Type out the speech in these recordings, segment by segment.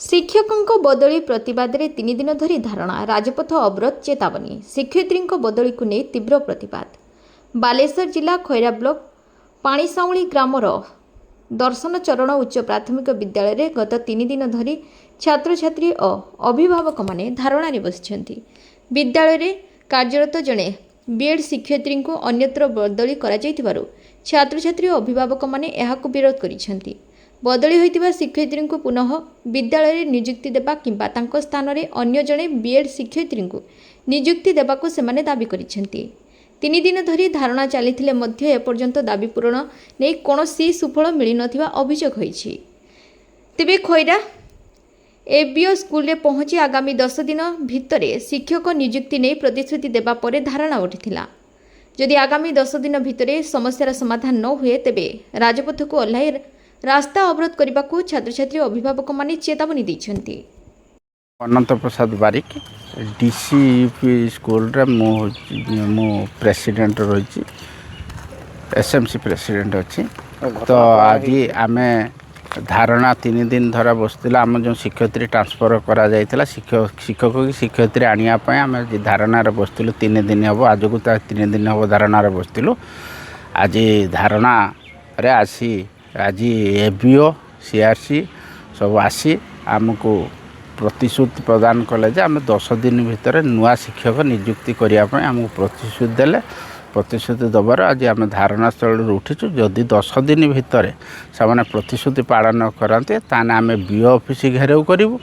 ଶିକ୍ଷକଙ୍କ ବଦଳି ପ୍ରତିବାଦରେ 3 ଦିନ ଧରି ଧାରଣା ରାଜପଥ ଅବରୋଧ ଚେତାବନୀ ଶିକ୍ଷୟିତ୍ରୀଙ୍କ ବଦଳିକୁ ନେଇ ତୀବ୍ର ପ୍ରତିବାଦ ବାଲେଶ୍ୱର ଜିଲ୍ଲା ଖଇରା ବ୍ଲକ ପାଣିସାଉଳି ଗ୍ରାମର ଦର୍ଶନ ଚରଣ ଉଚ୍ଚ ପ୍ରାଥମିକ ବିଦ୍ୟାଳୟରେ ଗତ 3 ଦିନ ଧରି ଛାତ୍ରଛାତ୍ରୀ ଓ ଅଭିଭାବକମାନେ ଧାରଣାରେ ବସିଛନ୍ତି। ବିଦ୍ୟାଳୟରେ କାର୍ଯ୍ୟରତ ଜଣେ ବିଏଡ୍ ଶିକ୍ଷୟିତ୍ରୀଙ୍କୁ ଅନ୍ୟତ୍ର ବଦଳି କରାଯାଇଥିବାରୁ ଛାତ୍ରଛାତ୍ରୀ ଓ ଅଭିଭାବକମାନେ ଏହାକୁ ବିରୋଧ କରିଛନ୍ତି। ବଦଳି ହୋଇଥିବା ଶିକ୍ଷୟିତ୍ରୀଙ୍କୁ ପୁନଃ ବିଦ୍ୟାଳୟରେ ନିଯୁକ୍ତି ଦେବା କିମ୍ବା ତାଙ୍କ ସ୍ଥାନରେ ଅନ୍ୟ ଜଣେ ବିଏଡ୍ ଶିକ୍ଷୟିତ୍ରୀଙ୍କୁ ନିଯୁକ୍ତି ଦେବାକୁ ସେମାନେ ଦାବି କରିଛନ୍ତି। 3 ଦିନ ଧରି ଧାରଣା ଚାଲିଥିଲେ ମଧ୍ୟ ଏପର୍ଯ୍ୟନ୍ତ ଦାବି ପୂରଣ ନେଇ କୌଣସି ସୁଫଳ ମିଳିନଥିବା ଅଭିଯୋଗ ହୋଇଛି। ତେବେ ଖଇରା ଏବିଓ ସ୍କୁଲରେ ପହଞ୍ଚି ଆଗାମୀ 10 ଦିନ ଭିତରେ ଶିକ୍ଷକ ନିଯୁକ୍ତି ନେଇ ପ୍ରତିଶ୍ରୁତି ଦେବା ପରେ ଧାରଣା ଉଠିଥିଲା। ଯଦି ଆଗାମୀ 10 ଦିନ ଭିତରେ ସମସ୍ୟାର ସମାଧାନ ନ ହୁଏ ତେବେ ରାଜପଥକୁ ଓହ୍ଲାଇ ରାସ୍ତା ଅବରୋଧ କରିବାକୁ ଛାତ୍ରଛାତ୍ରୀ ଓ ଅଭିଭାବକମାନେ ଚେତାବନୀ ଦେଇଛନ୍ତି। ଅନନ୍ତ ପ୍ରସାଦ ବାରିକ ଡିସି ସ୍କୁଲରେ ମୁଁ ପ୍ରେସିଡେଣ୍ଟ ରହିଛି, ଏସ୍ଏମ୍ସି ପ୍ରେସିଡେଣ୍ଟ ଅଛି। ତ ଆଜି ଆମେ ଧାରଣା 3 ଦିନ ଧରା ବସିଥିଲା। ଆମ ଯେଉଁ ଶିକ୍ଷୟିତ୍ରୀ ଟ୍ରାନ୍ସଫର କରାଯାଇଥିଲା ଶିକ୍ଷକ କି ଶିକ୍ଷୟିତ୍ରୀ ଆଣିବା ପାଇଁ ଆମେ ଆଜି ଧାରଣାରେ ବସିଥିଲୁ। 3 ଦିନ ହେବ, ଆଜକୁ ତା 3 ଦିନ ହେବ ଧାରଣାରେ ବସିଥିଲୁ। ଆଜି ଧାରଣାରେ ଆଜି ଏବିଓ ସିଆର୍ସି ସବୁ ଆସି ଆମକୁ ପ୍ରତିଶ୍ରୁତି ପ୍ରଦାନ କଲେ ଯେ ଆମେ 10 ଦିନ ଭିତରେ ନୂଆ ଶିକ୍ଷକ ନିଯୁକ୍ତି କରିବା ପାଇଁ ଆମକୁ ପ୍ରତିଶ୍ରୁତି ଦେଲେ। ପ୍ରତିଶ୍ରୁତି ଦେବାରୁ ଆଜି ଆମେ ଧାରଣାସ୍ଥଳରୁ ଉଠିଛୁ। ଯଦି 10 ଦିନ ଭିତରେ ସେମାନେ ପ୍ରତିଶ୍ରୁତି ପାଳନ କରନ୍ତି ତାହେଲେ ଆମେ ବିଓ ଅଫିସ୍ ଘେରାଉ କରିବୁ,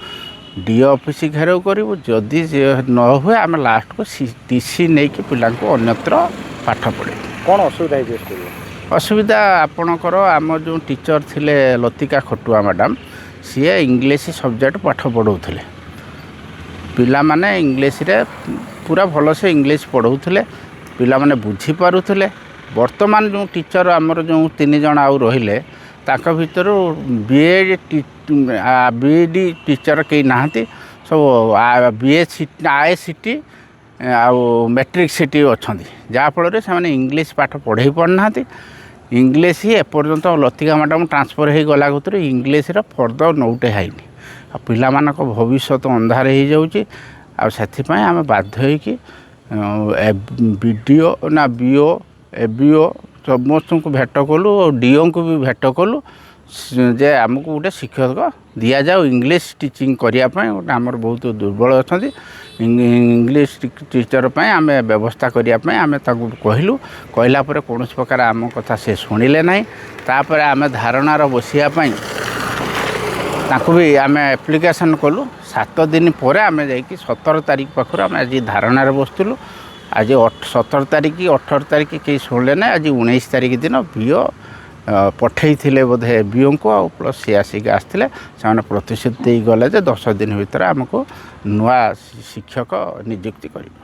ଡିଓ ଅଫିସ୍ ଘେରାଉ କରିବୁ। ଯଦି ନ ହୁଏ ଆମେ ଲାଷ୍ଟକୁ ଟିସି ନେଇକି ପିଲାଙ୍କୁ ଅନ୍ୟତ୍ର ପାଠ ପଢ଼େଇବୁ। କ'ଣ ଅସୁବିଧା ହେଇଛି? ଅସୁବିଧା ଆପଣଙ୍କର ଆମର ଯେଉଁ ଟିଚର ଥିଲେ ଲତିକା ଖଟୁଆ ମ୍ୟାଡ଼ାମ୍, ସିଏ ଇଂଲିଶ ସବଜେକ୍ଟ ପାଠ ପଢ଼ାଉଥିଲେ। ପିଲାମାନେ ଇଂଲିଶରେ ପୁରା ଭଲସେ ଇଂଲିଶ ପଢ଼ାଉଥିଲେ, ପିଲାମାନେ ବୁଝିପାରୁଥିଲେ। ବର୍ତ୍ତମାନ ଯେଉଁ ଟିଚର ଆମର ଯେଉଁ 3 ଜଣ ଆଉ ରହିଲେ ତାଙ୍କ ଭିତରୁ ବିଏଡ୍ ଟିଚର କେହି ନାହାନ୍ତି। ସବୁ AICT ଆଉ ମେଟ୍ରିକ୍ ସିଟି ଅଛନ୍ତି, ଯାହାଫଳରେ ସେମାନେ ଇଂଲିଶ ପାଠ ପଢ଼ାଇ ପାରୁନାହାନ୍ତି। ଇଂଲିଶ ହିଁ ଏପର୍ଯ୍ୟନ୍ତ ଲତିକା ମ୍ୟାଡ଼ାମ୍ ଟ୍ରାନ୍ସଫର୍ ହୋଇଗଲା ଭିତରୁ ଇଂଲିଶର ଫର୍ଦ ନୋଟେ ହେଇନି। ଆଉ ପିଲାମାନଙ୍କ ଭବିଷ୍ୟତ ଅନ୍ଧାର ହେଇଯାଉଛି। ଆଉ ସେଥିପାଇଁ ଆମେ ବାଧ୍ୟ ହୋଇକି ବିଡ଼ିଓ ନା ବିଓ ଏବିଓ ସମସ୍ତଙ୍କୁ ଭେଟ କଲୁ, ଡିଓଙ୍କୁ ବି ଭେଟ କଲୁ ଯେ ଆମକୁ ଗୋଟେ ଶିକ୍ଷକ ଦିଆଯାଉ ଇଂଲିଶ ଟିଚିଂ କରିବା ପାଇଁ। ଗୋଟେ ଆମର ବହୁତ ଦୁର୍ବଳ ଅଛନ୍ତି, ଇଂଲିଶ ଟିଚର ପାଇଁ ଆମେ ବ୍ୟବସ୍ଥା କରିବା ପାଇଁ ଆମେ ତାଙ୍କୁ କହିଲା ପରେ କୌଣସି ପ୍ରକାର ଆମ କଥା ସେ ଶୁଣିଲେ ନାହିଁ। ତାପରେ ଆମେ ଧାରଣାର ବସିବା ପାଇଁ ତାଙ୍କୁ ବି ଆମେ ଆପ୍ଲିକେସନ୍ କଲୁ। 7 ଦିନ ପରେ ଆମେ ଯାଇକି 17 ତାରିଖ ପାଖରୁ ଆମେ ଆଜି ଧାରଣାରେ ବସିଥିଲୁ। ଆଜି 17 ତାରିଖ 18 ତାରିଖ କେହି ଶୁଣିଲେ ନାହିଁ। ଆଜି 19 ତାରିଖ ଦିନ ବିଓ ପଠାଇଥିଲେ ବୋଧେ ବିଓଙ୍କୁ ଆଉ ପ୍ଲସ୍ ସିଆର୍ସିକି ଆସିଥିଲେ। ସେମାନେ ପ୍ରତିଶ୍ରୁତି ଦେଇଗଲେ ଯେ 10 ଦିନ ଭିତରେ ଆମକୁ ନୂଆ ଶିକ୍ଷକ ନିଯୁକ୍ତି କରିବେ।